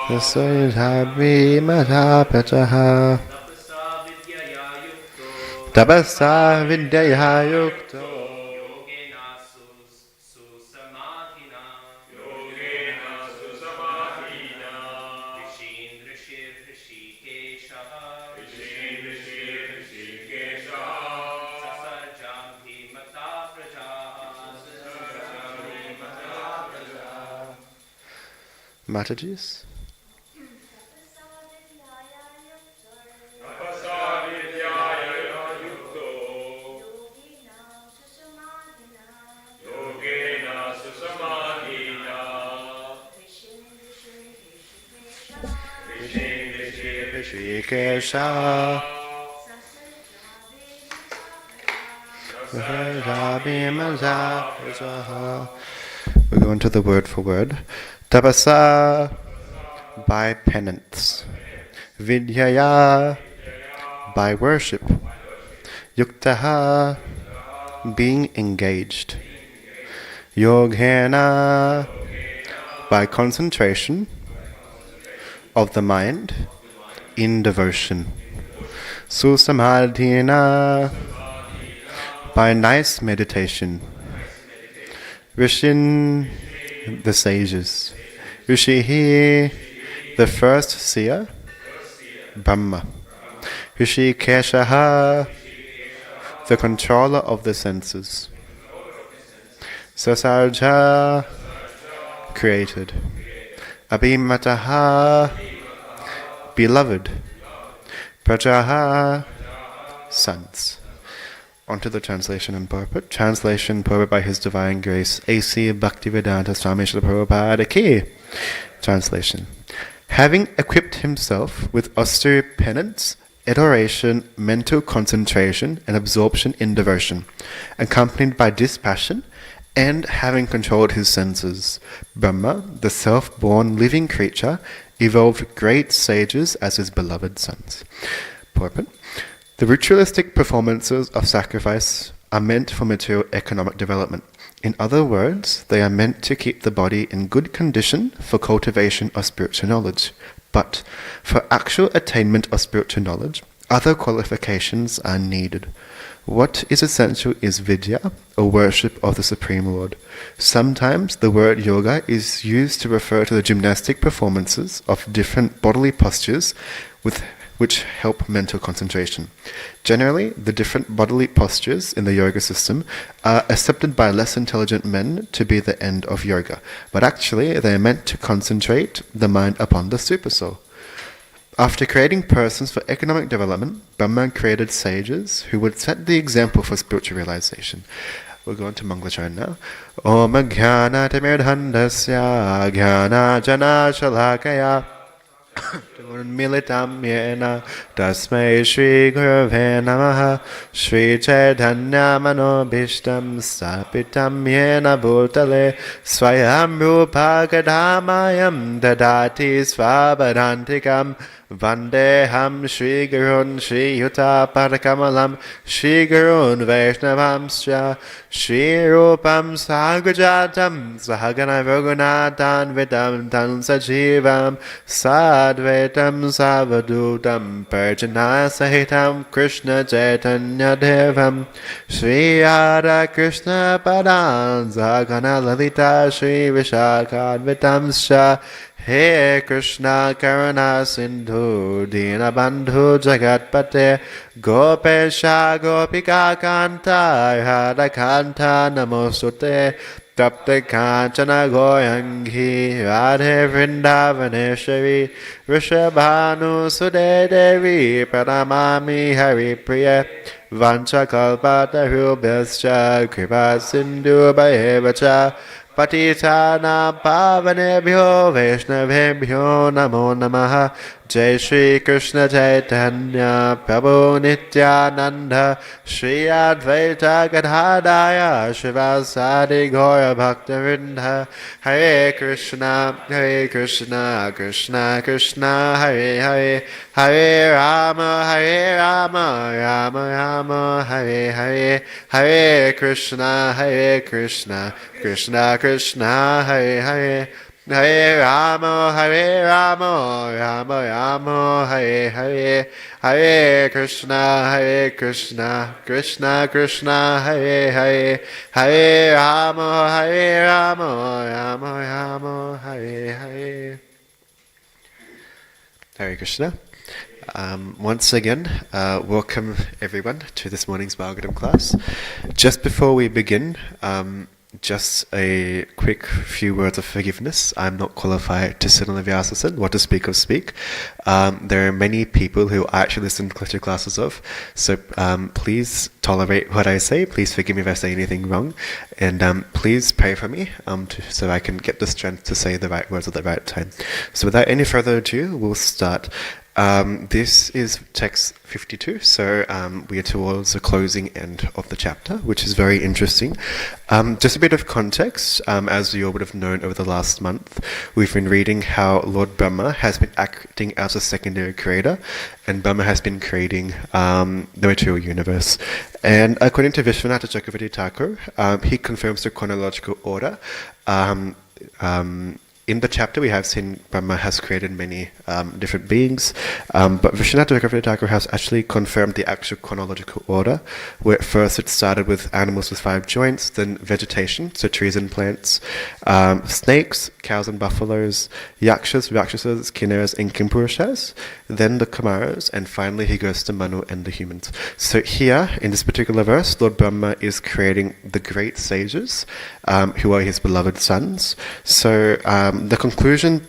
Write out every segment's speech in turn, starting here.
Tasarjabhi mata prajaha Tapasa vidyaya yukto Matajis? Keshav We're going to the word for word. Tapasa, by penance. Vidyaya, by worship. Yuktaha, being engaged. Yogena, by concentration of the mind in devotion. Susamadhina, by nice meditation. Rishin, the sages. Rishihi, the first seer. Brahma. Rishi Keshaha, the controller of the senses. Sasarja, created. Abhimataha, beloved. Prajaha, sons. Onto the translation and purport. Translation purport by His Divine Grace, A.C. Bhaktivedanta Swami Srila Prabhupada Ki. Translation. Having equipped himself with austere penance, adoration, mental concentration, and absorption in devotion, accompanied by dispassion, and having controlled his senses, Brahma, the self-born living creature, evolved great sages as his beloved sons. Purport. The ritualistic performances of sacrifice are meant for material economic development. In other words, they are meant to keep the body in good condition for cultivation of spiritual knowledge. But for actual attainment of spiritual knowledge, other qualifications are needed. What is essential is vidya, or worship of the Supreme Lord. Sometimes the word yoga is used to refer to the gymnastic performances of different bodily postures which help mental concentration. Generally, the different bodily postures in the yoga system are accepted by less intelligent men to be the end of yoga, but actually they are meant to concentrate the mind upon the supersoul. After creating persons for economic development, Brahma created sages who would set the example for spiritual realization. We're going to Manglacharan now. Om Jnana Timirandhasya Jnana Jana Shalakaya Militam Yena Tasmai Shri Gurave Namaha Shri Chaitanya Manobhishtam Sapitam Yena Bhutale Swayam Rupa Kadamayam Dadati Svabhadantikam Vandeham Shri Gurun Shri Yuta Padakamalam Shri Gurun Vaishnavamscha Shri Rupam Sahagrajatam Sahagana Raghunathan Vidam Tan Sajivam Sadvetam Savadutam Parjana Sahitam Krishna Chaitanya Devam Shri Radha Krishna Padan Sahagana Lalita Shri Vishakadvitamscha He Krishna Karuna Sindhu Dinabandhu Jagatpate Gopesha Gopika Kanta Radha Kanta Namosute Tapte Kanchana Goyangi Radhe Vrindavaneshwari Rishabhanu Sude Devi Pranamami Hari Priya Vancha Kalpatarubhyascha Kripa Sindhu Bhayevacha Patitana Pavanebhyo Vaishnavebhyo Namo Namaha Jai Shri Krishna Chaitanya Prabhu Nityananda Shri Advaita Gadadaya Shivasadi Gaura Bhaktavinda Hare Krishna Krishna Krishna Krishna, Hare Hare, Hare Rama, Rama Rama, Hare Hare, Hare Krishna, Krishna Krishna, Hare Hare, Hare Rama, Rama Rama, Hare Hare, Hare Krishna, Krishna Krishna, Hare Hare, Hare Rama, Rama Rama, Hare Hare. Hare Krishna. Once again, welcome everyone to this morning's Bhagavatam class. Just before we begin, just a quick few words of forgiveness. I'm not qualified to sit on the Vyasasan, what to speak of speak. There are many people who I actually listen to classes of, so please tolerate what I say. Please forgive me if I say anything wrong, and please pray for me so I can get the strength to say the right words at the right time. So without any further ado, we'll start. This is text 52, so we are towards the closing end of the chapter, which is very interesting. Just a bit of context, as you all would have known over the last month, we've been reading how Lord Brahma has been acting as a secondary creator, and Brahma has been creating the material universe. And according to Vishwanath Chakravarti Thakur, he confirms the chronological order. In the chapter, we have seen Brahma has created many different beings, but Vishwanath Chakravarti Thakur has actually confirmed the actual chronological order, where at first it started with animals with 5 joints, then vegetation, so trees and plants, snakes, cows and buffaloes, yakshas, rakshasas, kinnaras, and kimpurushas, then the kamaras, and finally he goes to Manu and the humans. So here, in this particular verse, Lord Brahma is creating the great sages, who are his beloved sons. So the conclusion,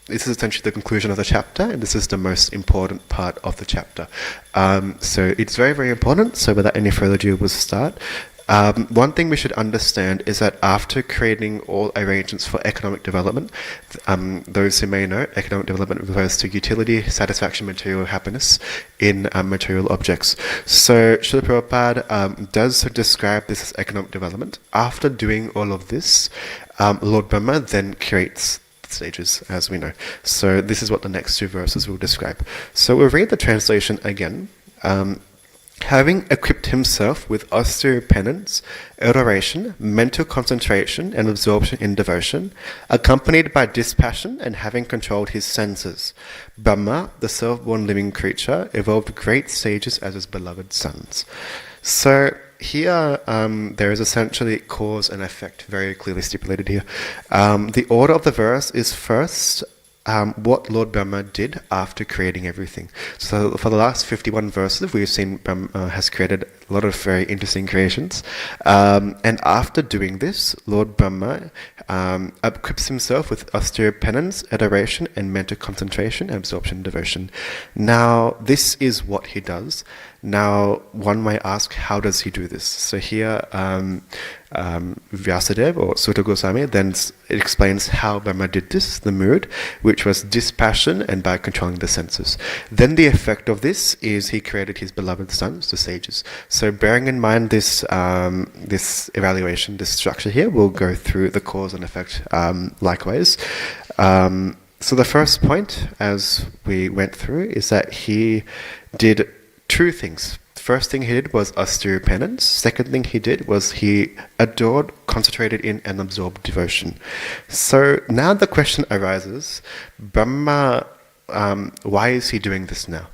this is essentially the conclusion of the chapter, and this is the most important part of the chapter. So it's very, very important, so without any further ado, we'll start. One thing we should understand is that after creating all arrangements for economic development, those who may know, economic development refers to utility, satisfaction, material happiness in material objects. So Srila Prabhupada does describe this as economic development. After doing all of this, Lord Brahma then creates the stages, as we know. So this is what the next 2 verses will describe. So we'll read the translation again. Having equipped himself with austere penance, adoration, mental concentration, and absorption in devotion, accompanied by dispassion and having controlled his senses, Brahma, the self-born living creature, evolved great sages as his beloved sons. So here, there is essentially cause and effect, very clearly stipulated here. The order of the verse is first what Lord Brahma did after creating everything. So for the last 51 verses, we've seen Brahma has created a lot of very interesting creations. And after doing this, Lord Brahma equips himself with austere penance, adoration, and mental concentration, absorption, devotion. Now, this is what he does. Now, one might ask, how does he do this? So here, Vyasadeva or Sutta Goswami then explains how Brahma did this, the mood, which was dispassion and by controlling the senses. Then the effect of this is he created his beloved sons, the sages. So bearing in mind this this evaluation, this structure here, we'll go through the cause and effect likewise. So the first point, as we went through, is that he did 2 things. First thing he did was austere penance. Second thing he did was he adored, concentrated in, and absorbed devotion. So now the question arises, Brahma, why is he doing this now?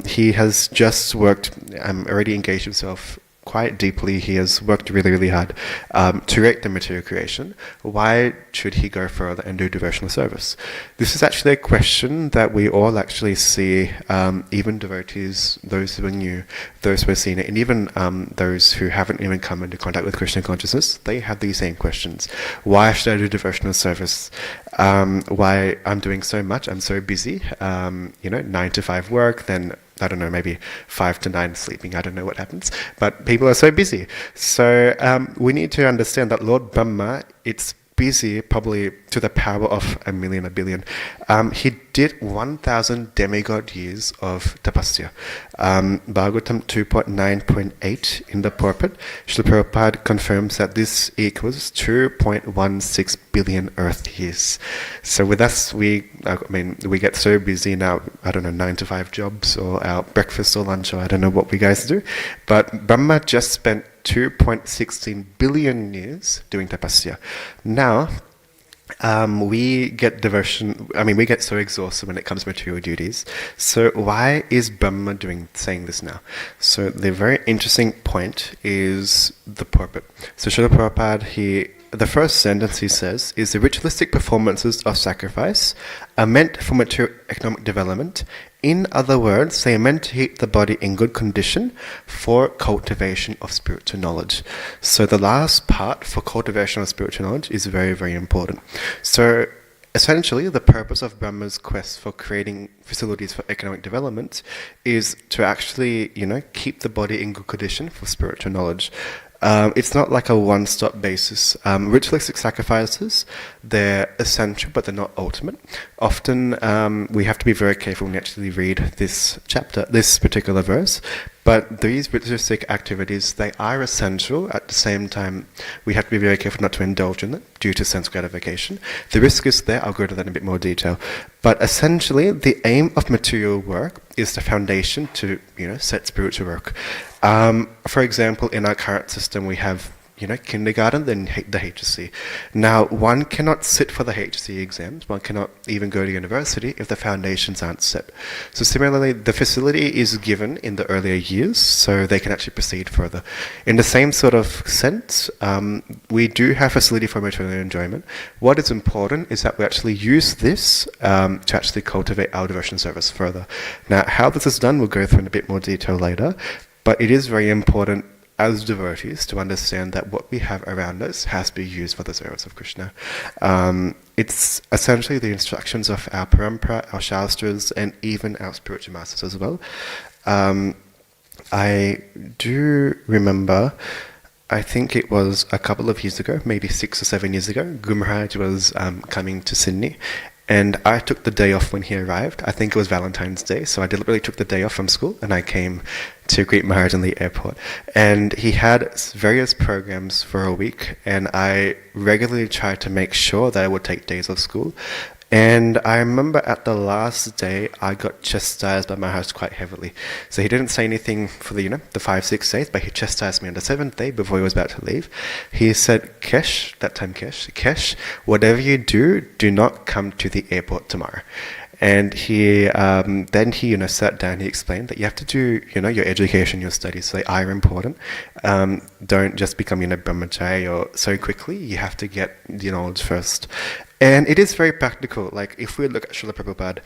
He has just worked, already engaged himself quite deeply. He has worked really, really hard to create the material creation. Why should he go further and do devotional service? This is actually a question that we all actually see, even devotees, those who are new, those who are senior, and even those who haven't even come into contact with Krishna consciousness, they have these same questions. Why should I do devotional service? Why I'm doing so much? I'm so busy. 9 to 5 work, then I don't know, maybe 5 to 9 sleeping. I don't know what happens. But people are so busy. So we need to understand that Lord Brahma, it's busy, probably to the power of a million, a billion. He did 1,000 demigod years of tapasya. Bhagavatam 2.9.8 in the purport, Srila Prabhupada confirms that this equals 2.16 billion earth years. So with us, we get so busy now, 9 to 5 jobs, or our breakfast or lunch, or I don't know what we guys do. But Brahma just spent 2.16 billion years doing tapasya. Now, we get we get so exhausted when it comes to material duties. So why is Brahma saying this now? So the very interesting point is the purport. So Srila Prabhupada, the first sentence he says is, the ritualistic performances of sacrifice are meant for material economic development. In other words, they are meant to keep the body in good condition for cultivation of spiritual knowledge. So the last part, for cultivation of spiritual knowledge, is very, very important. So essentially, the purpose of Brahma's quest for creating facilities for economic development is to actually, keep the body in good condition for spiritual knowledge. It's not like a one-stop basis. Ritualistic sacrifices, they're essential, but they're not ultimate. Often, we have to be very careful when we actually read this particular verse. But these ritualistic activities, they are essential. At the same time, we have to be very careful not to indulge in them due to sense gratification. The risk is there. I'll go to that in a bit more detail. But essentially, the aim of material work is the foundation to, set spiritual work. For example, in our current system, we have kindergarten, then the HSC. Now, one cannot sit for the HSC exams, one cannot even go to university if the foundations aren't set. So similarly, the facility is given in the earlier years, so they can actually proceed further. In the same sort of sense, we do have facility for material enjoyment. What is important is that we actually use this to actually cultivate our devotion service further. Now, how this is done, we'll go through in a bit more detail later, but it is very important as devotees to understand that what we have around us has to be used for the service of Krishna. It's essentially the instructions of our parampara, our shastras, and even our spiritual masters as well. I do remember, I think it was a couple of years ago, maybe 6 or 7 years ago, Guru Maharaj was coming to Sydney. And I took the day off when he arrived. I think it was Valentine's Day, so I deliberately took the day off from school and I came to greet Maharaj in the airport. And he had various programs for a week, and I regularly tried to make sure that I would take days off school. And I remember at the last day, I got chastised by Maharaj quite heavily. So he didn't say anything for the 5-6 days, but he chastised me on the 7th day before he was about to leave. He said, Kesh, whatever you do, do not come to the airport tomorrow. And he then he sat down. He explained that you have to do your education, your studies. So they are important. Don't just become brahmachari or so quickly. You have to get the knowledge first. And it is very practical. Like if we look at Srila Prabhupada,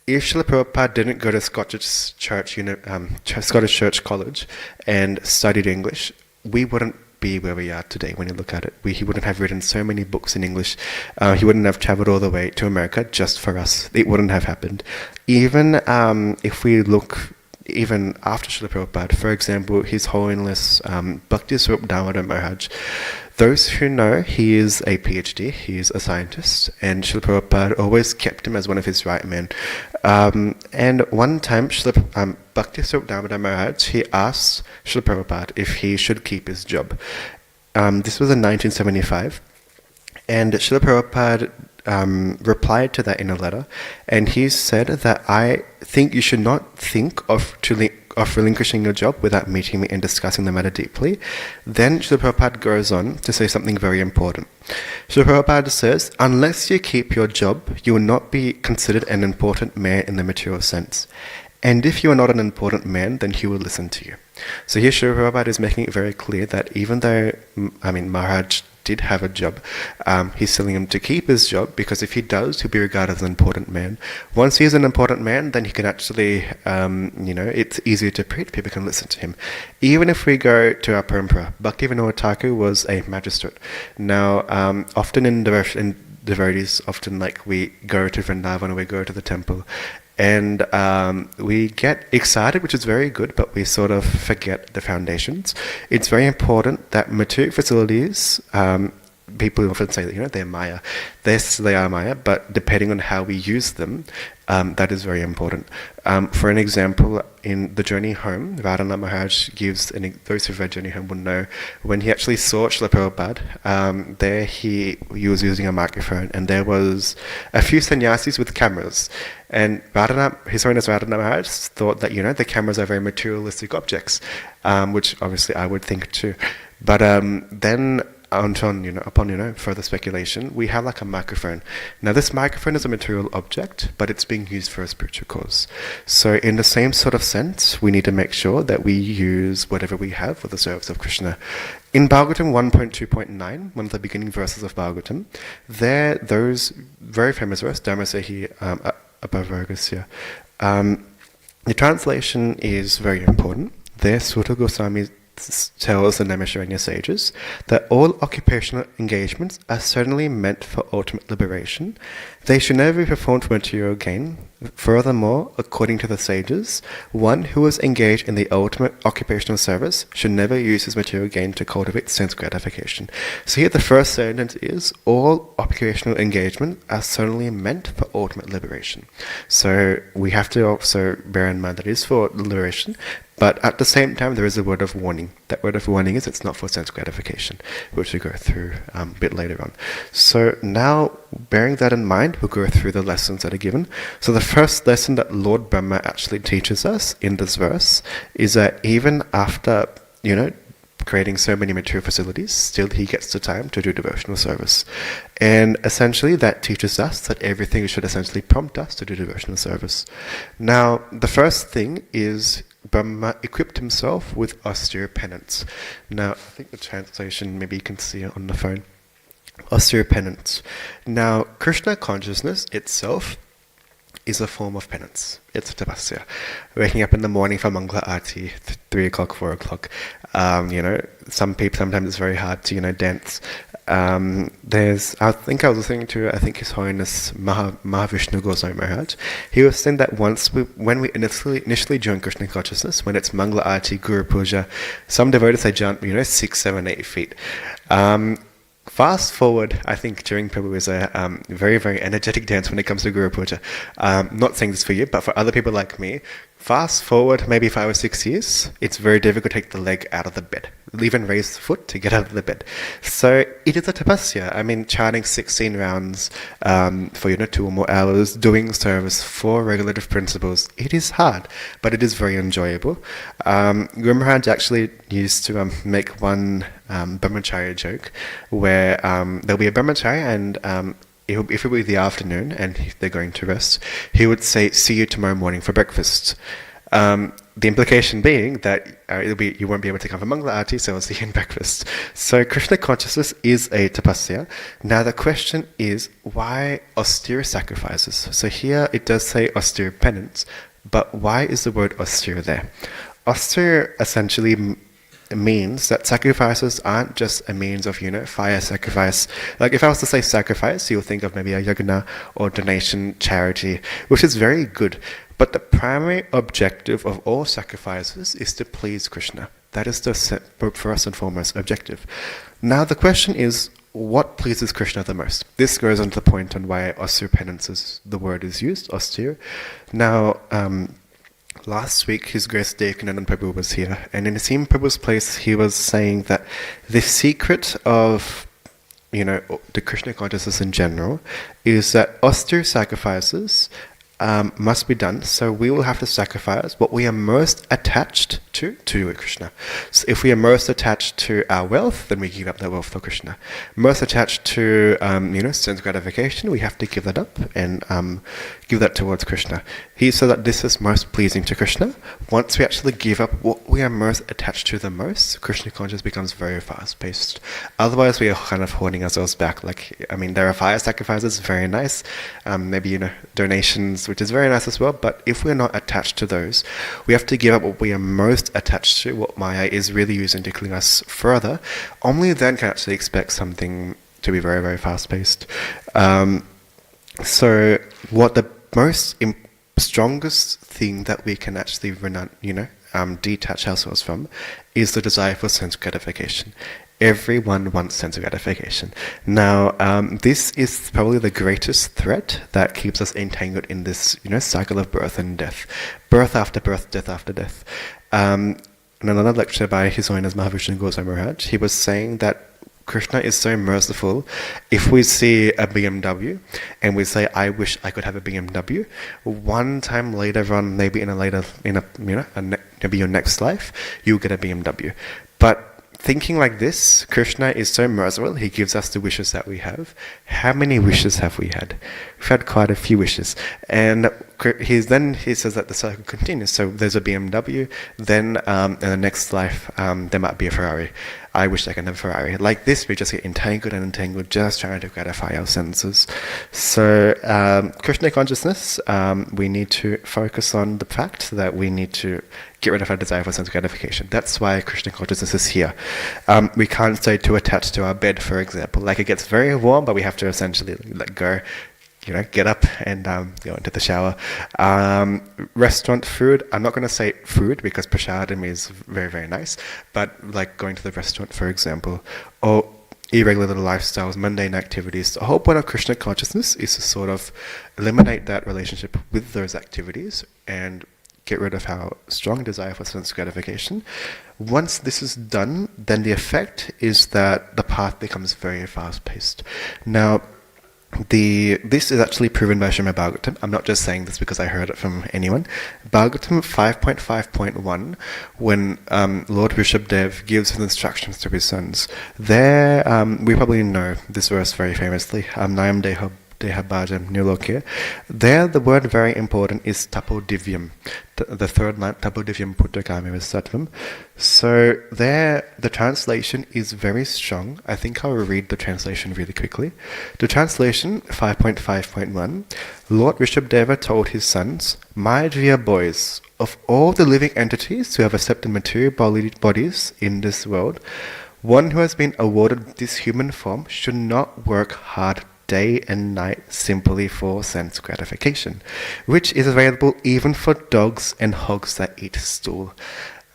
if Srila Prabhupada didn't go to Scottish Church College and studied English, we wouldn't be where we are today when you look at it. He wouldn't have written so many books in English. He wouldn't have traveled all the way to America just for us. It wouldn't have happened. Even if we look even after Srila Prabhupada, for example, His Holiness Bhakti Swarup Damodar Maharaj, those who know, he is a PhD, he is a scientist, and Srila Prabhupada always kept him as one of his right men. And one time, Bhakti Swarup Damodar Maharaj, he asked Srila Prabhupada if he should keep his job. This was in 1975, and Srila Prabhupada replied to that in a letter, and he said that I think you should not think of relinquishing your job without meeting me and discussing the matter deeply. Then Srila Prabhupada goes on to say something very important. Srila Prabhupada says, unless you keep your job, you will not be considered an important man in the material sense. And if you are not an important man, then he will listen to you. So here Srila Prabhupada is making it very clear that even though, Maharaj did have a job, he's telling him to keep his job, because if he does, he'll be regarded as an important man. Once he is an important man, then he can actually, it's easier to preach, people can listen to him. Even if we go to our parampara, Bhaktivinoda Thakur was a magistrate. Now, often in devotees, often like we go to Vrindavan or we go to the temple, and we get excited, which is very good, but we sort of forget the foundations. It's very important that material facilities people often say that, they're Maya. Yes, they are Maya, but depending on how we use them, that is very important. For an example, in The Journey Home, Radhanath Maharaj gives, and those who've read Journey Home will know, when he actually saw Srila Prabhupada, there he was using a microphone, and there was a few sannyasis with cameras. And His Holiness Radhanath Maharaj thought that, the cameras are very materialistic objects, which obviously I would think too. But then upon further speculation, we have like a microphone. Now this microphone is a material object, but it's being used for a spiritual cause. So in the same sort of sense, we need to make sure that we use whatever we have for the service of Krishna. In Bhagavatam 1.2.9, one of the beginning verses of Bhagavatam, those very famous verse, Dharmasehi Abhavargasya. The translation is very important. There, Sutta Goswami tells the Naimisharanya sages that all occupational engagements are certainly meant for ultimate liberation. They should never be performed for material gain. Furthermore, according to the sages, one who is engaged in the ultimate occupational service should never use his material gain to cultivate sense gratification. So here the first sentence is, all occupational engagements are certainly meant for ultimate liberation. So we have to also bear in mind that it is for liberation, but at the same time there is a word of warning. That word of warning is it's not for sense gratification, which we'll go through a bit later on. So now, bearing that in mind, we'll go through the lessons that are given. So the first lesson that Lord Brahma actually teaches us in this verse is that even after, creating so many material facilities, still he gets the time to do devotional service. And essentially that teaches us that everything should essentially prompt us to do devotional service. Now, the first thing is Brahma equipped himself with austere penance. Now, I think the translation, maybe you can see it on the phone. Austere penance. Now, Krishna consciousness itself is a form of penance. It's a tapasya. Waking up in the morning for Mangala Aarti, 3 o'clock, 4 o'clock. Sometimes it's very hard to, dance. I think I was listening to, His Holiness Mahavishnu Goswami Maharaj. He was saying that when we initially join Krishna consciousness, when it's Mangala Aarti, Guru Puja, some devotees, they jump, 6, 7, 8 feet. Fast forward, I think during Prabhu is a very, very energetic dance when it comes to Guru Puja. Not saying this for you, but for other people like me, fast forward maybe 5 or 6 years, it's very difficult to take the leg out of the bed. Even raise the foot to get out of the bed. So it is a tapasya. Chanting 16 rounds for 2 or more hours, doing service for regulative principles, it is hard, but it is very enjoyable. Guru Maharaj actually used to make one brahmacharya joke where there'll be a brahmacharya and if it will be the afternoon and they're going to rest, he would say, "See you tomorrow morning for breakfast." The implication being that you won't be able to come for Mangala Aarti, so I'll see you in breakfast. So Krishna consciousness is a tapasya. Now the question is, why austere sacrifices? So here it does say austere penance, but why is the word austere there? Austere essentially means that sacrifices aren't just a means of, fire sacrifice. Like if I was to say sacrifice, you'll think of maybe a yagna or donation, charity, which is very good. But the primary objective of all sacrifices is to please Krishna. That is the first and foremost objective. Now the question is, what pleases Krishna the most? This goes on to the point on why austere penance the word is used, austere. Now, last week, His Grace Dekananand Prabhu was here, and in Asim Prabhu's place, he was saying that the secret of, the Krishna consciousness in general, is that austere sacrifices must be done. So we will have to sacrifice what we are most attached to Krishna. So if we are most attached to our wealth, then we give up that wealth for Krishna. Most attached to sense gratification, we have to give that up and give that towards Krishna. He said that this is most pleasing to Krishna. Once we actually give up what we are most attached to the most, Krishna consciousness becomes very fast-paced. Otherwise, we are kind of holding ourselves back. There are fire sacrifices, very nice. Maybe, donations, which is very nice as well. But if we're not attached to those, we have to give up what we are most attached to, what Maya is really using to cling us further. Only then can actually expect something to be very, very fast-paced. So what the most strongest thing that we can actually detach ourselves from is the desire for sense gratification. Everyone wants sense gratification. Now, this is probably the greatest threat that keeps us entangled in this, cycle of birth and death. Birth after birth, death after death. In another lecture by His Holiness Mahavishnu Goswami Maharaj, he was saying that Krishna is so merciful. If we see a BMW and we say, "I wish I could have a BMW," one time later on, maybe maybe your next life, you'll get a BMW. But thinking like this, Krishna is so merciful. He gives us the wishes that we have. How many wishes have we had? We've had quite a few wishes, and he says that the cycle continues. So there's a BMW, then in the next life there might be a Ferrari. I wish I could have a Ferrari. Like this, we just get entangled, just trying to gratify our senses. So Krishna consciousness, we need to focus on the fact that we need to get rid of our desire for sense gratification. That's why Krishna consciousness is here. We can't stay too attached to our bed, for example. Like it gets very warm, but we have to essentially let go. Get up and go into the shower. Restaurant food, I'm not going to say food because prasadam is very, very nice, but like going to the restaurant, for example, or irregular little lifestyles, mundane activities. The whole point of Krishna consciousness is to sort of eliminate that relationship with those activities and get rid of our strong desire for sense gratification. Once this is done, then the effect is that the path becomes very fast-paced. Now, this is actually proven by Srimad Bhagavatam. I'm not just saying this because I heard it from anyone. Bhagavatam 5.5.1, when Lord Rishabdev gives his instructions to his sons, there we probably know this verse very famously, Nayam Deha Bhajam Nilokya. There the word very important is tapodivyam. The third line, tapodivyam puttrakami sattvam. So there the translation is very strong. I think I'll read the translation really quickly. The translation, 5.5.1, Lord Rishabdeva told his sons, "My dear boys, of all the living entities who have accepted material bodies in this world, one who has been awarded this human form should not work hard day and night simply for sense gratification, which is available even for dogs and hogs that eat stool."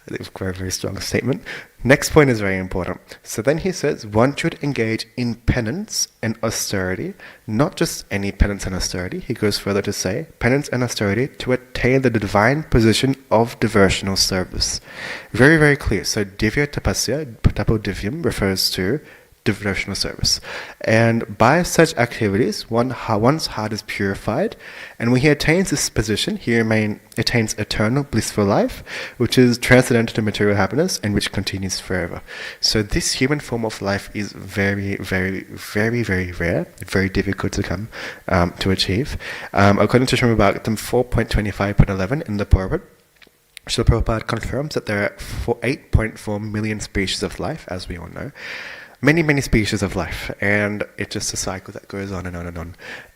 It's a very, very strong statement. Next point is very important. So then he says, one should engage in penance and austerity, not just any penance and austerity. He goes further to say, penance and austerity to attain the divine position of devotional service. Very, very clear. So divya tapasya, tapodivyam, refers to devotional service. And by such activities, one's heart is purified, and when he attains this position, he attains eternal blissful life, which is transcendental to material happiness and which continues forever. So this human form of life is very, very, very, very rare, very difficult to come to achieve. According to Srimad Bhagavatam 4.25.11 in the Purport, Srila Prabhupada confirms that there are 8.4 million species of life, as we all know. Many, many species of life, and it's just a cycle that goes on and on and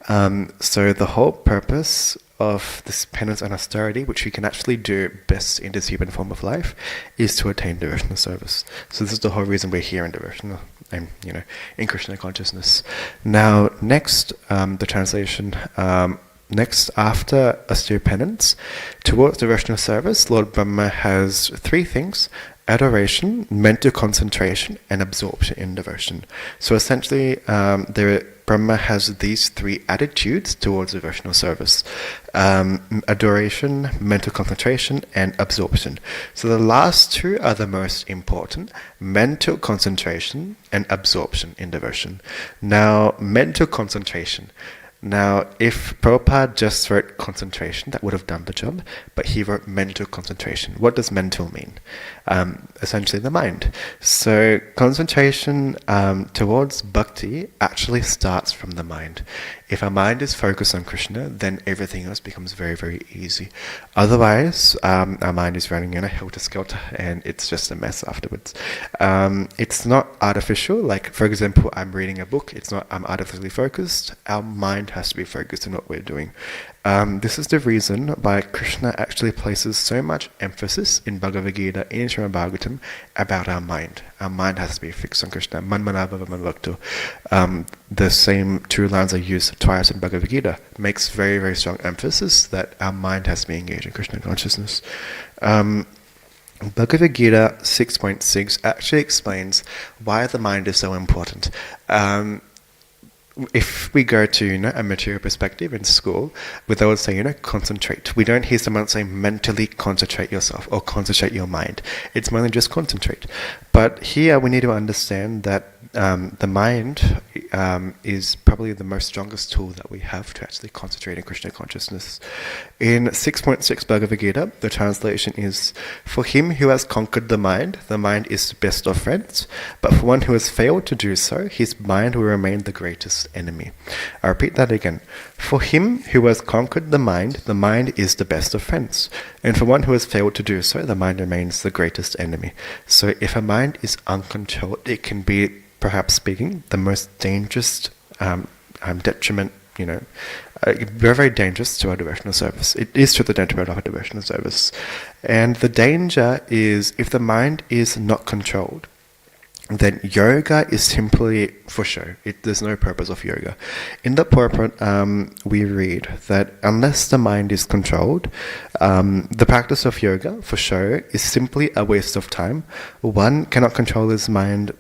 on. So the whole purpose of this penance and austerity, which we can actually do best in this human form of life, is to attain devotional service. So this is the whole reason we're here in devotional, and in Krishna consciousness. Now, next, the translation. Next, after austere penance, towards devotional service, Lord Brahma has three things: adoration, mental concentration, and absorption in devotion. So essentially, Brahma has these three attitudes towards devotional service: adoration, mental concentration, and absorption. So the last two are the most important: mental concentration and absorption in devotion. Now, mental concentration. Now, if Prabhupada just wrote concentration, that would have done the job, but he wrote mental concentration. What does mental mean? Essentially the mind. So concentration towards bhakti actually starts from the mind. If our mind is focused on Krishna, then everything else becomes very, very easy. Otherwise, our mind is running in a helter-skelter, and it's just a mess afterwards. It's not artificial. Like, for example, I'm reading a book. It's not I'm artificially focused. Our mind has to be focused on what we're doing. This is the reason why Krishna actually places so much emphasis in Bhagavad Gita, in Srimad Bhagavatam, about our mind. Our mind has to be fixed on Krishna. Manmanabhava manvakto. The same two lines are used twice in Bhagavad Gita. Makes very, very strong emphasis that our mind has to be engaged in Krishna consciousness. Bhagavad Gita 6.6 actually explains why the mind is so important. If we go to a material perspective in school, where they would say concentrate. We don't hear someone say mentally concentrate yourself or concentrate your mind. It's mainly just concentrate. But here we need to understand that the mind is probably the most strongest tool that we have to actually concentrate in Krishna consciousness. In 6.6 Bhagavad Gita, the translation is, "For him who has conquered the mind is the best of friends, but for one who has failed to do so, his mind will remain the greatest enemy." I repeat that again. For him who has conquered the mind is the best of friends, and for one who has failed to do so, the mind remains the greatest enemy. So if a mind is uncontrolled, it can be, perhaps speaking, the most dangerous detriment, very, very dangerous to our devotional service. It is to the detriment of our devotional service. And the danger is, if the mind is not controlled, then yoga is simply for show. There's no purpose of yoga. In the purport, we read that unless the mind is controlled, the practice of yoga for show is simply a waste of time. One cannot control his mind,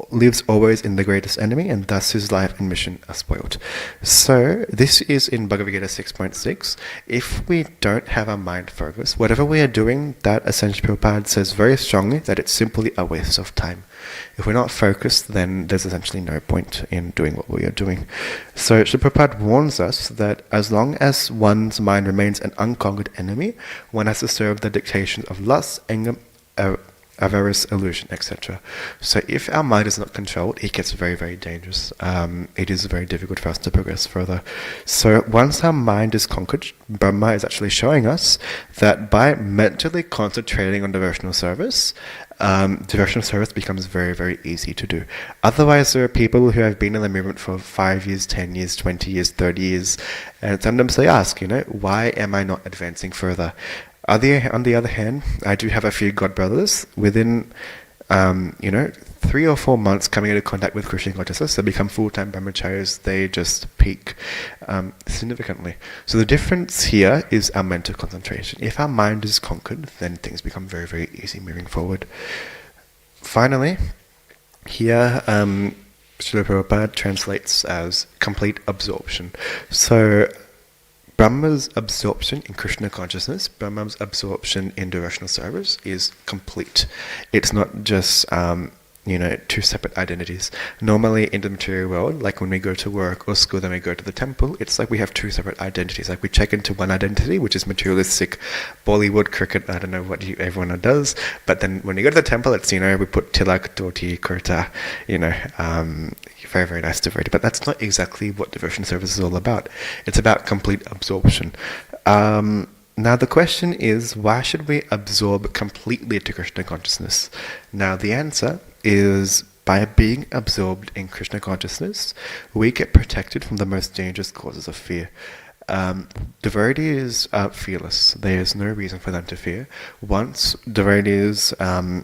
lives always in the greatest enemy, and thus his life and mission are spoiled. So this is in Bhagavad Gita 6.6. If we don't have our mind focused, whatever we are doing, that essentially Prabhupada says very strongly that it's simply a waste of time. If we're not focused, then there's essentially no point in doing what we are doing. So Srila Prabhupada warns us that as long as one's mind remains an unconquered enemy, one has to serve the dictations of lust, anger, avarice, illusion, etc. So if our mind is not controlled, it gets very, very dangerous. It is very difficult for us to progress further. So once our mind is conquered, Brahma is actually showing us that by mentally concentrating on devotional service becomes very, very easy to do. Otherwise, there are people who have been in the movement for 5 years, 10 years, 20 years, 30 years, and sometimes they ask, why am I not advancing further? On the other hand, I do have a few godbrothers within, 3 or 4 months coming into contact with Krishna consciousness, they become full-time brahmacharis, they just peak significantly. So the difference here is our mental concentration. If our mind is conquered, then things become very, very easy moving forward. Finally, here, Srila Prabhupada translates as complete absorption. So Brahma's absorption in Krishna consciousness, Brahma's absorption in devotional service is complete. It's not just, two separate identities. Normally in the material world, like when we go to work or school, then we go to the temple, it's like we have two separate identities. Like we check into one identity, which is materialistic, Bollywood, cricket, I don't know what everyone does. But then when you go to the temple, it's, we put tilak, dhoti, kurta, very, very nice devotee. But that's not exactly what devotion service is all about. It's about complete absorption. Now the question is, why should we absorb completely to Krishna consciousness? Now the answer is, by being absorbed in Krishna consciousness, we get protected from the most dangerous causes of fear. Devotees are fearless. There is no reason for them to fear. Once devotees, are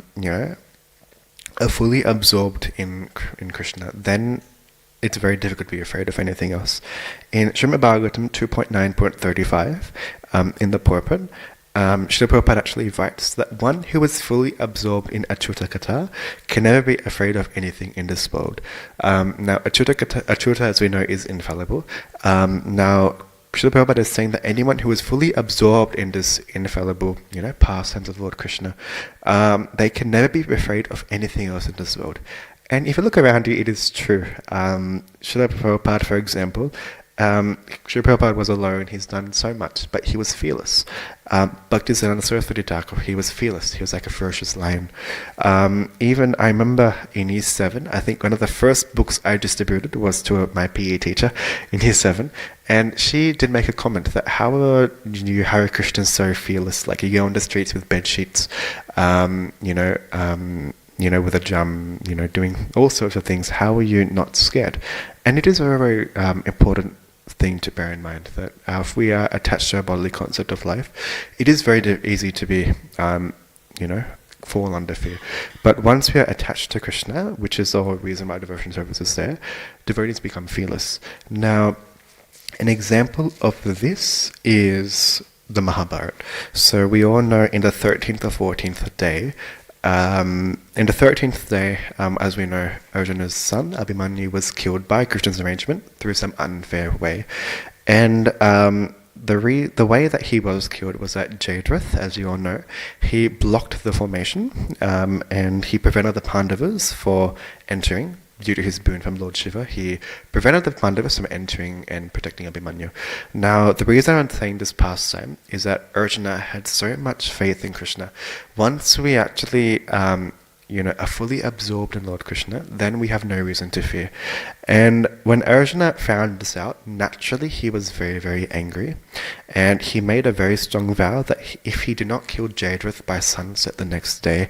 fully absorbed in Krishna, then it's very difficult to be afraid of anything else. In Srimad Bhagavatam 2.9.35, in the purport, Srila Prabhupada actually writes that one who is fully absorbed in Achyuta Katha can never be afraid of anything in this world. Now, Achyuta, as we know, is infallible. Now, Srila Prabhupada is saying that anyone who is fully absorbed in this infallible, pastimes of Lord Krishna, they can never be afraid of anything else in this world. And if you look around you, it is true. Srila Prabhupada, for example, Srila Prabhupada was alone, he's done so much, but he was fearless. Bhaktisiddhanta Saraswati Thakur, he was fearless, he was like a ferocious lion. Even, I remember in Year 7, I think one of the first books I distributed was to my PE teacher in Year 7, and she did make a comment that, how are you Hare Krishnas so fearless? Like you go on the streets with bed sheets, with a jam, doing all sorts of things. How are you not scared? And it is a very, important thing to bear in mind that if we are attached to a bodily concept of life, it is very easy to be, fall under fear. But once we are attached to Krishna, which is the whole reason why devotion service is there, devotees become fearless. Now, an example of this is the Mahabharata. So we all know in the 13th or 14th day, in the 13th day, as we know, Arjuna's son, Abhimanyu, was killed by Krishna's arrangement through some unfair way. And the way that he was killed was that Jayadratha, as you all know, he blocked the formation, and he prevented the Pandavas from entering. Due to his boon from Lord Shiva, he prevented the Pandavas from entering and protecting Abhimanyu. Now, the reason I'm saying this pastime is that Arjuna had so much faith in Krishna. Once we actually, are fully absorbed in Lord Krishna, then we have no reason to fear. And when Arjuna found this out, naturally he was very, very angry. And he made a very strong vow that if he did not kill Jayadratha by sunset the next day,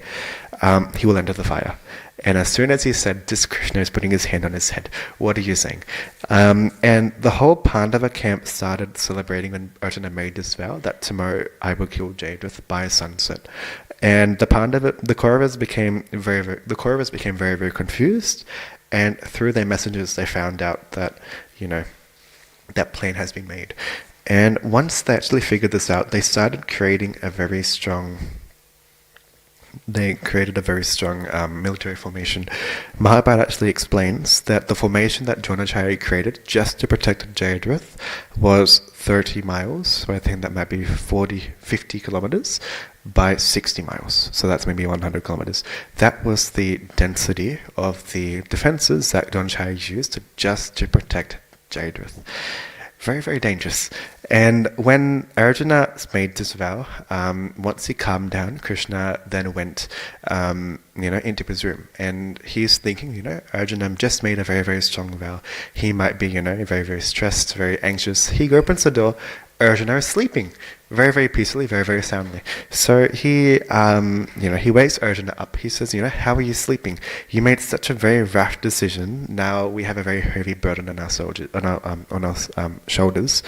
he will enter the fire. And as soon as he said, this Krishna is putting his hand on his head, what are you saying? And the whole Pandava camp started celebrating when Arjuna made this vow that tomorrow I will kill Jayadratha by sunset. And the Kauravas became very, very confused. And through their messengers, they found out that, that plan has been made. And once they actually figured this out, they started creating a very strong military formation. Mahabharata actually explains that the formation that Dronacharya created just to protect Jayadratha was 30 miles, so I think that might be 50 kilometers by 60 miles, so that's maybe 100 kilometers. That was the density of the defenses that Dronacharya used just to protect Jayadratha. Very, very dangerous. And when Arjuna made this vow, once he calmed down, Krishna then went, into his room. And he's thinking, Arjuna just made a very, very strong vow. He might be, very, very stressed, very anxious. He opens the door. Arjuna is sleeping very, very peacefully, very, very soundly. So he wakes Arjuna up. He says, how are you sleeping? You made such a very rash decision. Now we have a very heavy burden on our shoulders.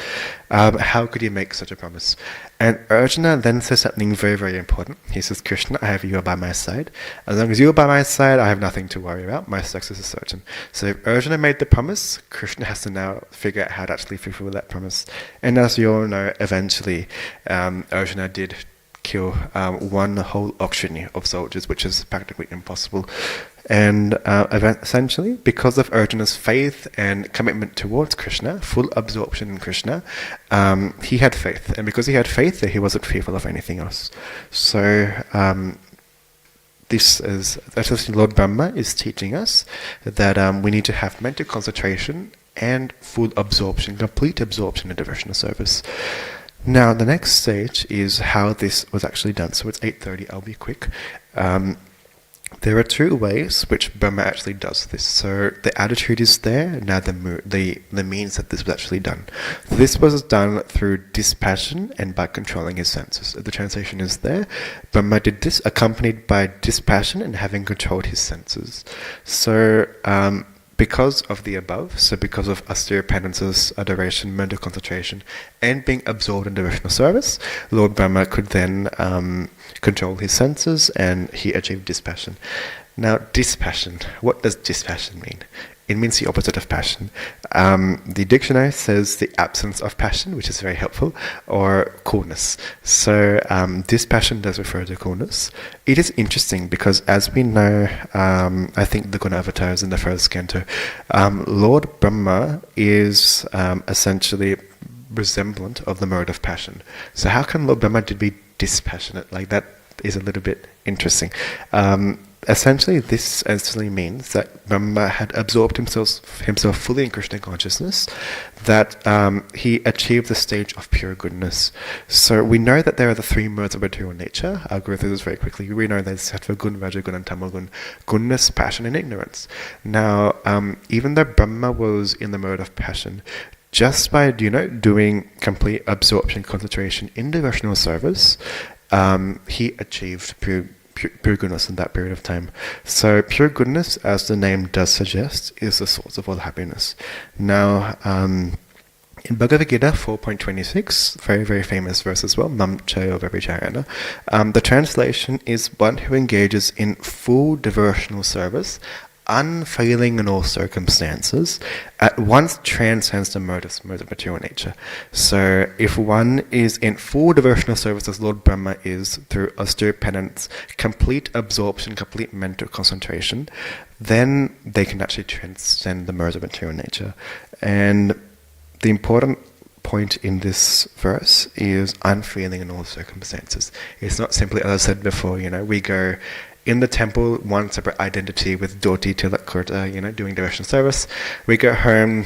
How could you make such a promise? And Arjuna then says something very, very important. He says, Krishna, I have you by my side. As long as you are by my side, I have nothing to worry about. My success is certain. So if Arjuna made the promise, Krishna has to now figure out how to actually fulfill that promise. And as you all know, eventually, Arjuna did kill one whole auctioneer of soldiers, which is practically impossible. And essentially, because of Arjuna's faith and commitment towards Krishna, full absorption in Krishna, he had faith. And because he had faith, he wasn't fearful of anything else. So essentially Lord Brahma is teaching us that we need to have mental concentration and full absorption, complete absorption in devotional service. Now, the next stage is how this was actually done. So it's 8:30, I'll be quick. There are two ways which Brahma actually does this. So the attitude is there, now the means that this was actually done. This was done through dispassion and by controlling his senses. The translation is there. Brahma did this accompanied by dispassion and having controlled his senses. So because of the above, so because of austere penances, adoration, mental concentration, and being absorbed in devotional service, Lord Brahma could then control his senses, and he achieved dispassion. Now, dispassion, what does dispassion mean? It means the opposite of passion. The dictionary says the absence of passion, which is very helpful, or coolness. So dispassion does refer to coolness. It is interesting because, as we know, I think the Guna avatars in the first canto, Lord Brahma is essentially resemblant of the mode of passion. So how can Lord Brahma be dispassionate? Like, that is a little bit interesting. Essentially, this actually means that Brahma had absorbed himself fully in Krishna consciousness, that he achieved the stage of pure goodness. So we know that there are the three modes of material nature. I'll go through this very quickly. We know there's Sattva Gun, Raja Gun, and Tama Gun. Goodness, passion, and ignorance. Now, even though Brahma was in the mode of passion, just by doing complete absorption, concentration in devotional service, he achieved pure goodness in that period of time. So pure goodness, as the name does suggest, is the source of all happiness. Now, in Bhagavad Gita 4.26, very, very famous verse as well, Mam Chayo Vabhicharana, the translation is one who engages in full devotional service unfailing in all circumstances, at once transcends the mode of material nature. So if one is in full devotional service as Lord Brahma is, through austere penance, complete absorption, complete mental concentration, then they can actually transcend the modes of material nature. And the important point in this verse is unfeeling in all circumstances. It's not simply, as I said before, we go in the temple, one separate identity with Dhoti Tilak doing devotional service. We go home,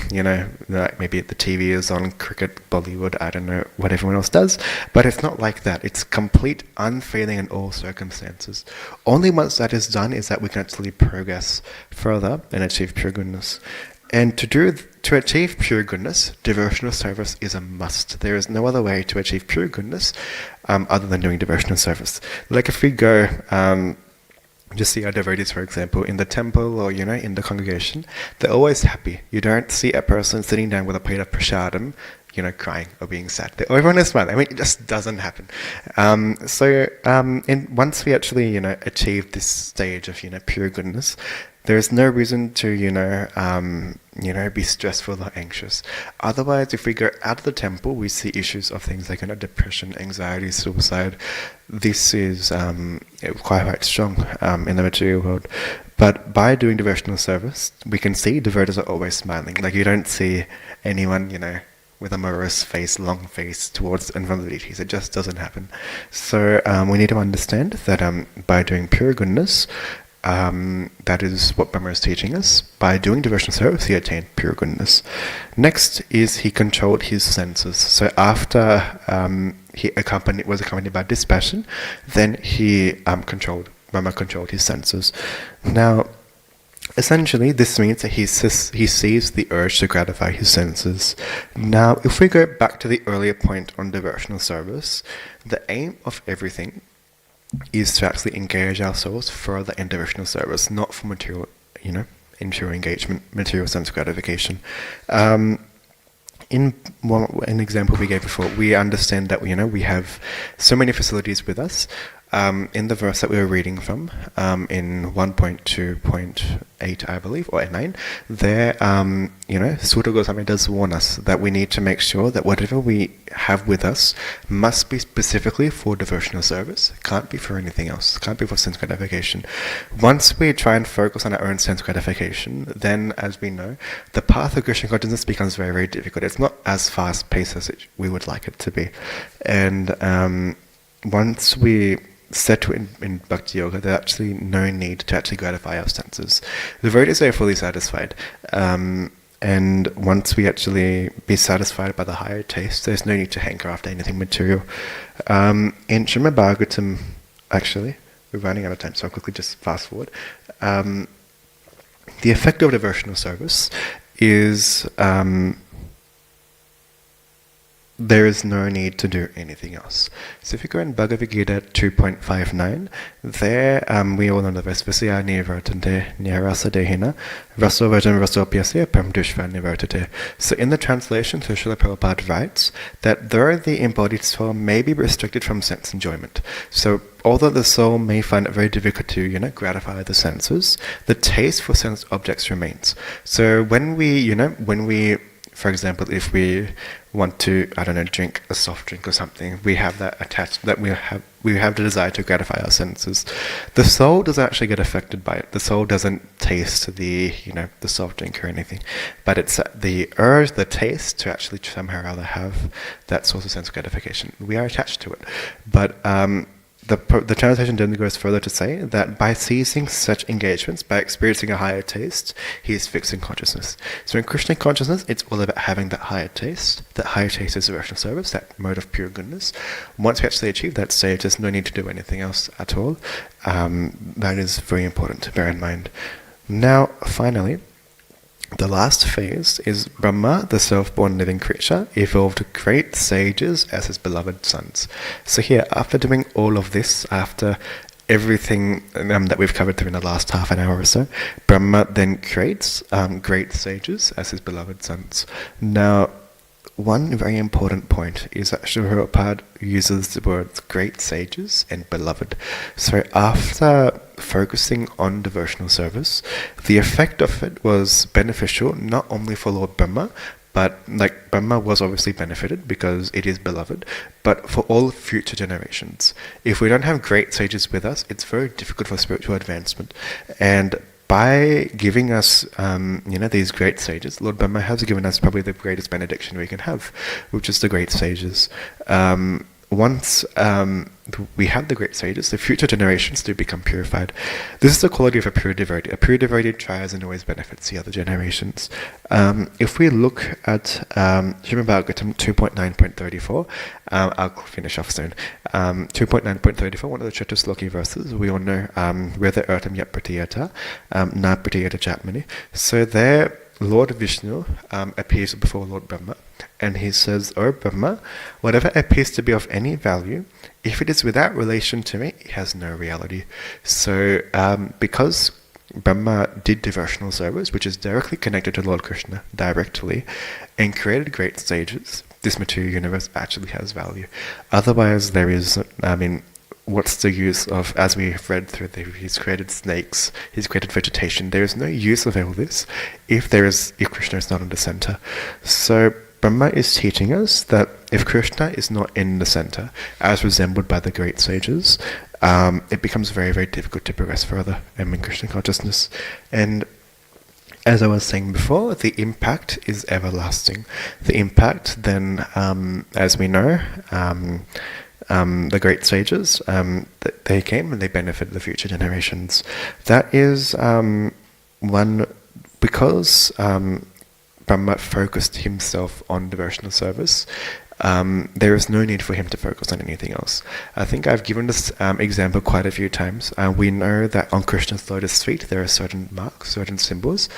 like maybe the TV is on, cricket, Bollywood, I don't know what everyone else does, but it's not like that. It's complete unfailing in all circumstances. Only once that is done is that we can actually progress further and achieve pure goodness. And to achieve pure goodness, devotional service is a must. There is no other way to achieve pure goodness other than doing devotional service. Like if we go just see our devotees, for example, in the temple or, in the congregation, they're always happy. You don't see a person sitting down with a plate of prasadam, crying or being sad. Everyone is smiling. It just doesn't happen. Once we actually, achieve this stage of, pure goodness, there's no reason to, be stressful or anxious. Otherwise, if we go out of the temple, we see issues of things like, depression, anxiety, suicide. This is quite strong in the material world. But by doing devotional service, we can see devotees are always smiling. Like you don't see anyone, with a morose face, long face towards in front of the deities. It just doesn't happen. So we need to understand that by doing pure goodness, that is what Brahma is teaching us. By doing devotional service, he attained pure goodness. Next is he controlled his senses. So after he was accompanied by dispassion, then he Brahma controlled his senses. Now, essentially, this means that he sees the urge to gratify his senses. Now, if we go back to the earlier point on devotional service, the aim of everything is to actually engage our souls further in devotional service, not for material, impure engagement, material sense gratification. In an example we gave before, we understand that we have so many facilities with us. In the verse that we were reading from, in 1.2.8, I believe, or 9, there, Sutta Goswami does warn us that we need to make sure that whatever we have with us must be specifically for devotional service. It can't be for anything else. It can't be for sense gratification. Once we try and focus on our own sense gratification, then, as we know, the path of Krishna consciousness becomes very, very difficult. It's not as fast-paced as we would like it to be. And once we settle in Bhakti Yoga, there's actually no need to actually gratify our senses. The devotees are fully satisfied. And once we actually be satisfied by the higher taste, there's no need to hanker after anything material. In Srimad Bhagavatam, actually, we're running out of time, so I'll quickly just fast forward. The effect of devotional service is there is no need to do anything else. So if you go in Bhagavad Gita 2.59, there we all know the verse, Visaya nivartante nyarasa dehina, raso vajan rasopyasya pramdushva nivartate. So in the translation, Srila Prabhupada writes that though the embodied soul may be restricted from sense enjoyment, so although the soul may find it very difficult to, gratify the senses, the taste for sense objects remains. So when we, for example, if we want to, drink a soft drink or something, we have that attached, that we have the desire to gratify our senses. The soul doesn't actually get affected by it. The soul doesn't taste the soft drink or anything. But it's the urge, the taste to actually somehow or other have that source of sense gratification. We are attached to it. But the translation then goes further to say that by ceasing such engagements, by experiencing a higher taste, he is fixed in consciousness. So in Krishna consciousness, it's all about having that higher taste. That higher taste is devotional service, that mode of pure goodness. Once we actually achieve that stage, there's no need to do anything else at all. That is very important to bear in mind. Now, finally, the last phase is Brahma, the self-born living creature, evolved great sages as his beloved sons. So here, after doing all of this, after everything that we've covered through in the last half an hour or so, Brahma then creates great sages as his beloved sons. Now, one very important point is that Srila Prabhupada uses the words great sages and beloved. So after focusing on devotional service, the effect of it was beneficial not only for Lord Brahma, but like Brahma was obviously benefited because it is beloved, but for all future generations. If we don't have great sages with us, it's very difficult for spiritual advancement. And by giving us, these great sages, Lord Brahma has given us probably the greatest benediction we can have, which is the great sages. Once we have the great sages, the future generations do become purified. This is the quality of a pure devotee. A pure devotee tries and always benefits the other generations. If we look at Srimad Bhagavatam 2.9.34, I'll finish off soon. 2.9.34, one of the Chatusloki verses, we all know, Reda Ertam Yat Pratiyata, Na Pratiyata Jatmani. So there, Lord Vishnu appears before Lord Brahma, and he says, "O Brahma, whatever appears to be of any value, if it is without relation to me, it has no reality." So because Brahma did devotional service, which is directly connected to Lord Krishna, directly, and created great sages, this material universe actually has value. Otherwise, there is, what's the use of, as we've read through, he's created snakes, he's created vegetation. There is no use of all this if Krishna is not in the center. So Brahma is teaching us that if Krishna is not in the center, as resembled by the great sages, it becomes very, very difficult to progress further in Krishna consciousness. And as I was saying before, the impact is everlasting. The impact then, as we know, the great sages, they came and they benefited the future generations. That is one, because Brahma focused himself on devotional service, there is no need for him to focus on anything else. I think I've given this example quite a few times. We know that on Krishna's lotus feet there are certain marks, certain symbols.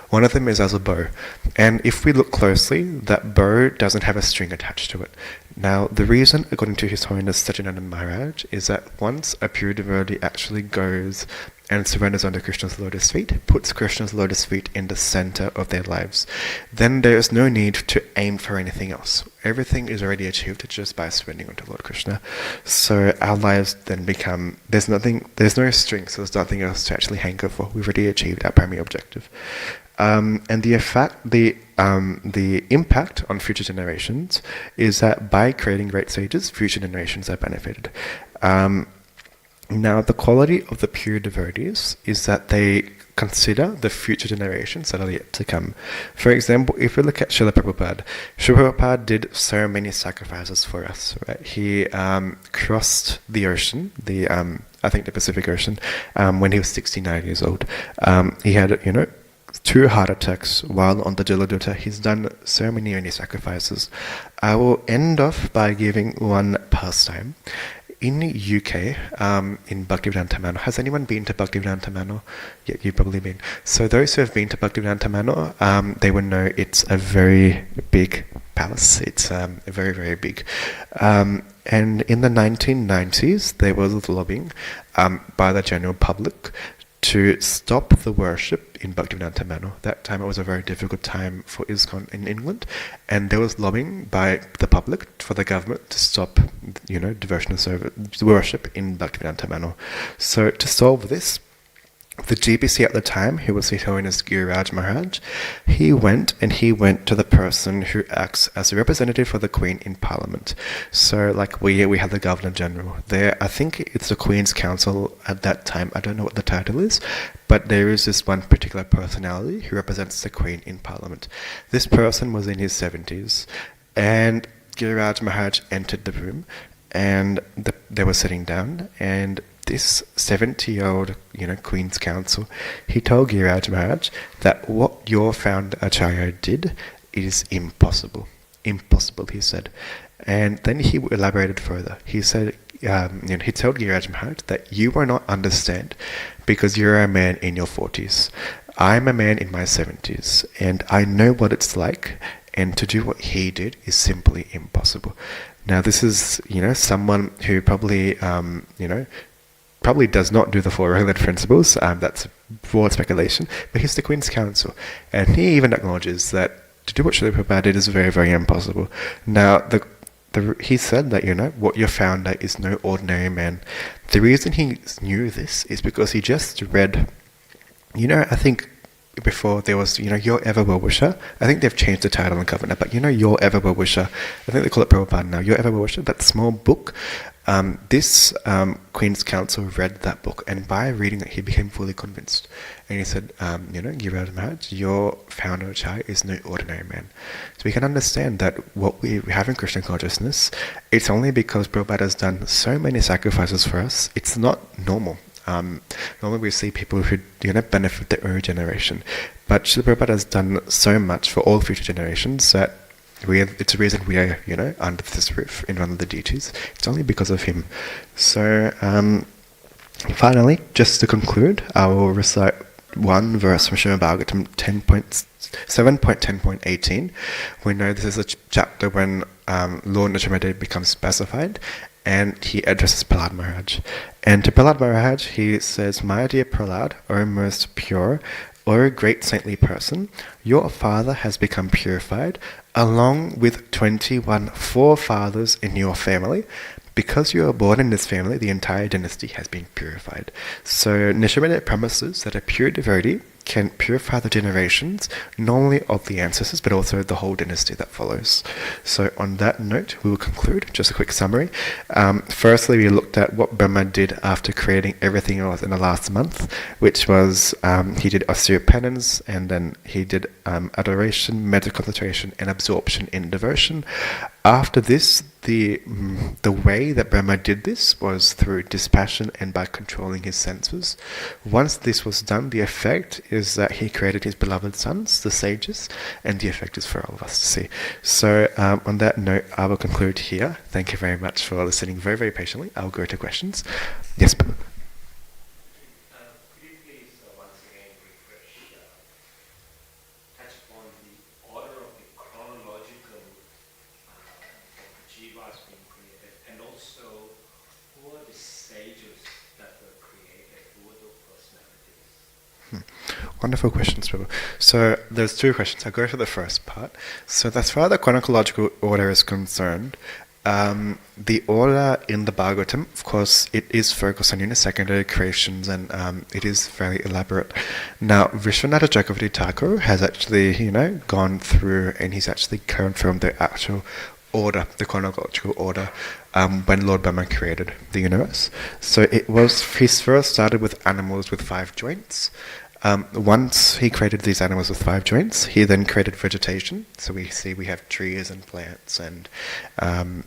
One of them is as a bow. And if we look closely, that bow doesn't have a string attached to it. Now, the reason, according to His Holiness Satyananda Maharaj, is that once a pure devotee actually goes and surrenders under Krishna's lotus feet, puts Krishna's lotus feet in the center of their lives, then there is no need to aim for anything else. Everything is already achieved just by surrendering unto Lord Krishna. So our lives then become, there's no strings, so there's nothing else to actually hanker for. We've already achieved our primary objective. And the impact on future generations is that by creating great sages, future generations are benefited. Now, the quality of the pure devotees is that they consider the future generations that are yet to come. For example, if we look at Srila Prabhupada did so many sacrifices for us. Right? He crossed the ocean, I think the Pacific Ocean, when he was 69 years old. He had, 2 heart attacks while on the Jaladuta. He's done so many sacrifices. I will end off by giving one pastime. In the UK, in Bhaktivedanta Manor, has anyone been to Bhaktivedanta Manor? Yeah, you've probably been. So those who have been to Bhaktivedanta Manor, they would know it's a very big palace. It's very, very big. And in the 1990s, there was lobbying by the general public to stop the worship in Bhaktivedanta Manor. That time it was a very difficult time for ISKCON in England, and there was lobbying by the public for the government to stop, devotional service worship in Bhaktivedanta Manor. So to solve this, the GBC at the time, who was His Holiness Giriraj Maharaj, he went to the person who acts as a representative for the Queen in Parliament. So like we had the Governor General there. I think it's the Queen's Council at that time. I don't know what the title is, but there is this one particular personality who represents the Queen in Parliament. This person was in his 70s, and Giriraj Maharaj entered the room, and they were sitting down, and this 70-year-old, Queen's Council, he told Giriraj Maharaj that what your founder Acharya did is impossible. Impossible, he said. And then he elaborated further. He said, he told Giriraj Maharaj that you will not understand because you're a man in your 40s. I'm a man in my 70s, and I know what it's like, and to do what he did is simply impossible. Now, this is, someone who probably, probably does not do the 4 regular principles. That's broad speculation, but he's the Queen's Counsel, and he even acknowledges that to do what Srila Prabhupada did is very, very impossible. Now, he said that, what your founder is no ordinary man. The reason he knew this is because he just read, I think before there was, Your Ever Well-Wisher. I think they've changed the title and cover now, but Your Ever Well-Wisher. I think they call it Prabhupada now. Your Ever Well-Wisher, that small book. This Queen's Council read that book, and by reading it, he became fully convinced. And he said, Giriraj Maharaj, your founder Achyut is no ordinary man. So we can understand that what we have in Krishna consciousness, it's only because Prabhupada has done so many sacrifices for us. It's not normal. Normally we see people who benefit the early generation, but Srila Prabhupada has done so much for all future generations that it's a reason we are under this roof in front of the deities. It's only because of him. So finally, just to conclude, I will recite one verse from Srimad Bhagavatam 7.10.18. We know this is a chapter when Lord Nrsimhadev becomes specified, and he addresses Prahlad Maharaj. And to Prahlad Maharaj, he says, My dear Prahlad, O most pure, O great saintly person, your father has become purified, along with 21 forefathers in your family. Because you are born in this family, the entire dynasty has been purified. So Nrsimhadev promises that a pure devotee can purify the generations, not only of the ancestors, but also the whole dynasty that follows. So on that note, we will conclude. Just a quick summary. Firstly, we looked at what Brahma did after creating everything else in the last month, which was he did austere penance, and then he did adoration, medical concentration, and absorption in devotion. After this, the way that Brahma did this was through dispassion and by controlling his senses. Once this was done, the effect is that he created his beloved sons, the sages, and the effect is for all of us to see. So on that note, I will conclude here. Thank you very much for listening very, very patiently. I'll go to questions. Yes, Prabhu. Wonderful questions, Prabhu. So there's two questions. I'll go for the first part. So as far as the chronological order is concerned, the order in the Bhagavatam, of course, it is focused on secondary creations, and it is very elaborate. Now, Vishwanath Chakravarti Thakur has actually, gone through, and he's actually confirmed the actual order, the chronological order, when Lord Brahma created the universe. So he first started with animals with 5 joints. Once he created these animals with 5 joints, he then created vegetation. So we have trees and plants and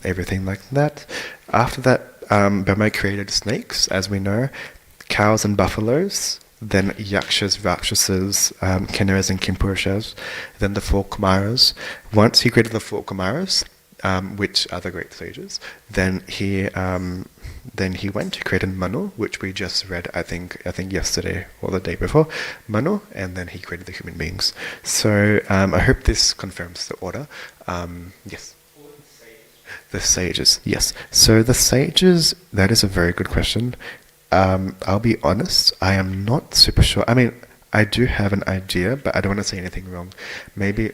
everything like that. After that, Brahma created snakes, as we know, cows and buffaloes, then yakshas, rakshasas, kinnaras and kimpurushas, then the 4 kumaras. Once he created the 4 kumaras, which are the great sages, then he went to create Manu, which we just read, I think yesterday or the day before, Manu, and then he created the human beings. So I hope this confirms the order. Yes. The sages, yes. So the sages, that is a very good question. I'll be honest, I am not super sure. I mean, I do have an idea, but I don't want to say anything wrong. Maybe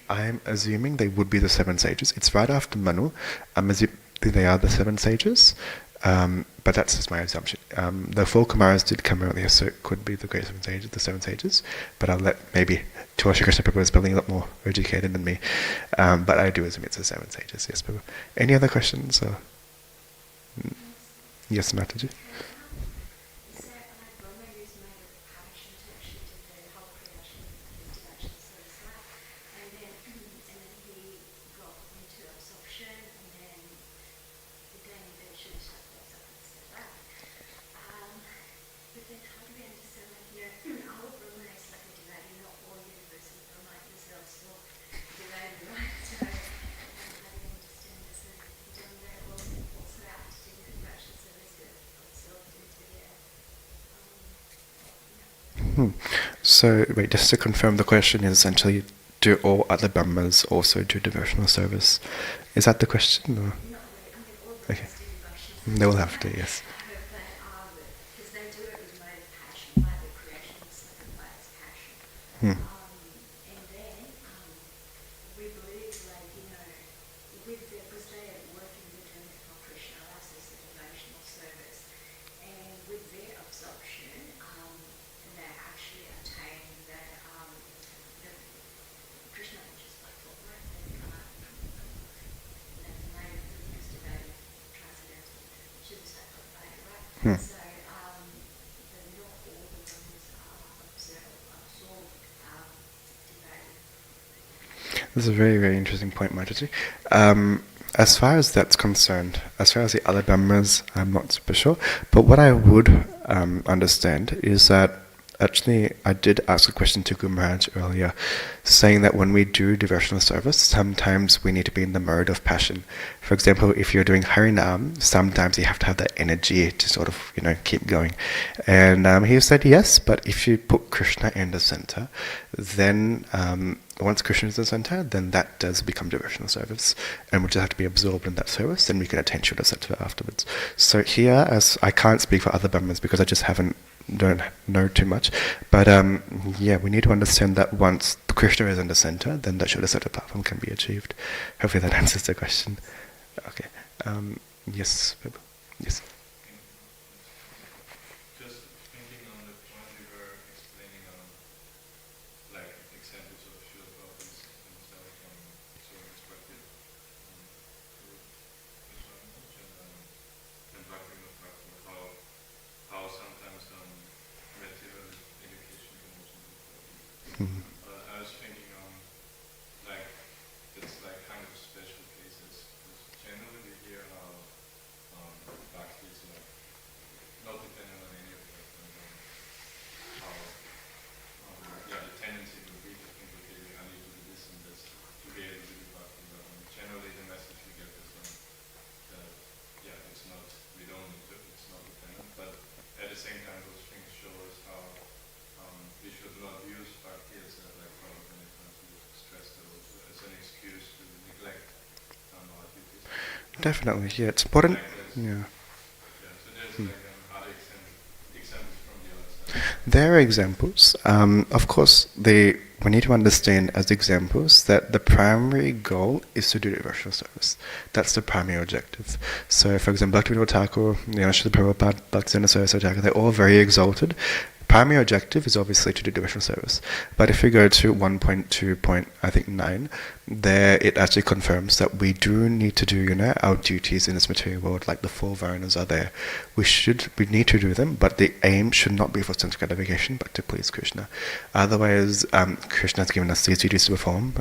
I'm assuming they would be the 7 sages. It's right after Manu. I'm assuming they are the 7 sages, but that's just my assumption. The 4 Kumaras did come earlier, so it could be the great 7 sages, the 7 sages. But I'll let maybe Toshi Krishna Prabhu is building a lot more educated than me. But I do assume it's the 7 sages. Yes, Prabhu. Any other questions? Or? Yes, Mataji. So, wait, just to confirm, the question is essentially, do all other Brahmas also do devotional service? Is that the question? Or? Okay. They will have to, yes. because they are working determined for Krishna, that's as a devotional service, and with their absorption, they actually attain the Krishna conscious platform, right? The name of the biggest devotee transcendental Shiva Sattva Bhaya, right? Hmm. So not all the ones are absorbed devotee. This is a very, very interesting point, Mataji. As far as that's concerned, as far as the other Brahmas, I'm not super sure. But what I would understand is that actually I did ask a question to Guru Maharaj earlier, saying that when we do devotional service, sometimes we need to be in the mode of passion. For example, if you're doing Harinam, sometimes you have to have that energy to sort of, keep going. And he said yes, but if you put Krishna in the center, then once Krishna is in the center, then that does become devotional service, and we just have to be absorbed in that service, then we can attain Shuddha Sattva afterwards. So here, as I can't speak for other Brahmas because I just don't know too much, but we need to understand that once Krishna is in the center, then that Shuddha Sattva platform can be achieved. Hopefully that answers the question. Okay. Yes, Prabhu. Yes. Just thinking on the point you were explaining on, like examples of Srila Prabhupada's himself so instructed and Bhaktivinoda Thakur, how sometimes material education can also be important. I was thinking on like it's like kind of special cases. Because generally we hear how Bhakti is like not dependent on any of that, and how the tendency would be to think, okay, I need to do this and this to be able to do Bhakti. But generally the message we get is that it's not, we don't need to, it's not dependent. But at the same time, those things show us how we should not use Bhakti as like Prabhupada many times we stress as an excuse to neglect our duties. Definitely, yeah, it's important. Like Yeah. So there's like other examples from the other side. There are examples. Of course, we need to understand as examples that the primary goal is to do devotional service. That's the primary objective. So, for example, Bhaktivinoda Thakur, Srila Prabhupada, Bhaktivinoda Saraswati Thakur, they're all very exalted. Primary objective is obviously to do devotional service. But if we go to 1.2.9, there it actually confirms that we do need to do, our duties in this material world, like the four Varnas are there. We need to do them, but the aim should not be for sense gratification, but to please Krishna. Otherwise, Krishna has given us these duties to perform.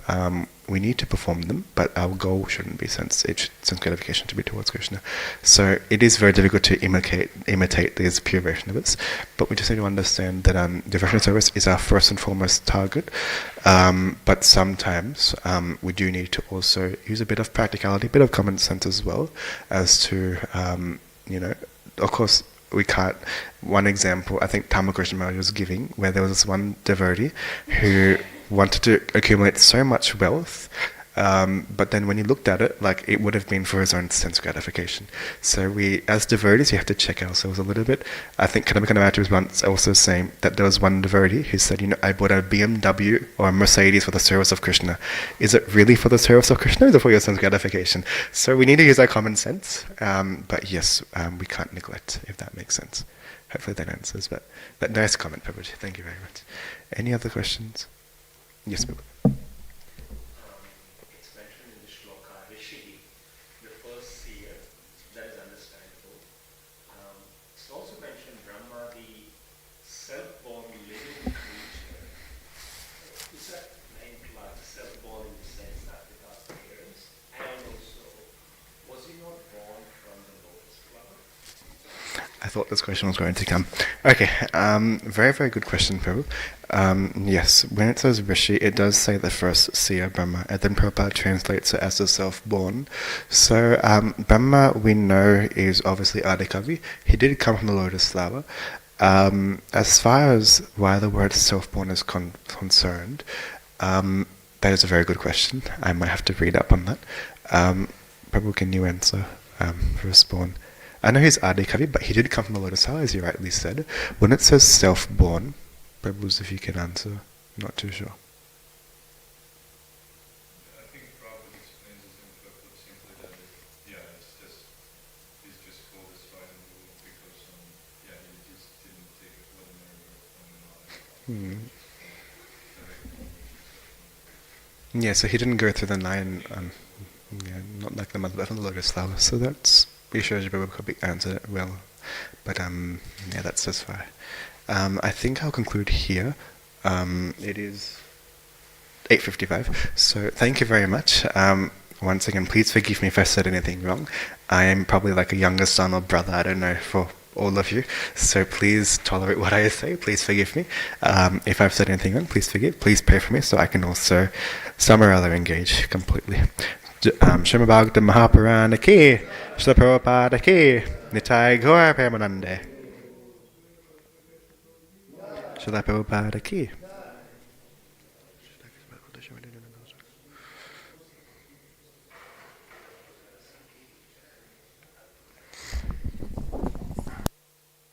We need to perform them, but our goal shouldn't be sense gratification, to be towards Krishna. So it is very difficult to imitate these pure Vaishnavas, but we just need to understand that devotional service is our first and foremost target. But sometimes we do need to also use a bit of practicality, a bit of common sense as well, as to, of course, we can't. One example, I think Tamakrishna Maharaj was giving, where there was this one devotee who wanted to accumulate so much wealth, but then when he looked at it, like it would have been for his own sense gratification. So we, as devotees, we have to check ourselves a little bit. I think Kadamba Maharaj was once also saying that there was one devotee who said, I bought a BMW or a Mercedes for the service of Krishna. Is it really for the service of Krishna, or is it for your sense gratification? So we need to use our common sense, but yes, we can't neglect, if that makes sense. Hopefully that answers, but nice comment, Prabhuji. Thank you very much. Any other questions? Yes, Prabhu. It's mentioned in the shloka, Rishi, the first seer, that is understandable. It's also mentioned Brahma, the self-born living creature. Is that meant like self-born in the sense that without parents? And also, was he not born from the lotus flower? I thought this question was going to come. Okay, very, very good question, Prabhu. Yes, when it says Rishi, it does say the first seer, Brahma, and then Prabhupada translates it as the self-born. So Brahma, we know, is obviously Adikavi. He did come from the lotus flower. As far as why the word self-born is concerned, that is a very good question. I might have to read up on that. Prabhu, can you answer firstborn? I know he's Adikavi, but he did come from the lotus flower, as you rightly said. When it says self-born, Prabhu's, if you can answer, I'm not too sure. I think Prabhupada explains this in purport Yeah, so he didn't go through the 9, yeah, not like the mother, but on the lotus flower. So that's, Ishaji Prabhu probably answered it well. But yeah, that's just fine. I think I'll conclude here. It is 8:55. So thank you very much. Once again, please forgive me if I said anything wrong. I am probably like a younger son or brother, I don't know, for all of you. So please tolerate what I say. Please forgive me. If I've said anything wrong, please forgive. Please pray for me so I can also somewhere or other engage completely. Srimad Bhagavatam Mahapurana ki, Srila Prabhupada ki, Nitai Gaur Premanande. Srila Prabhupada ki.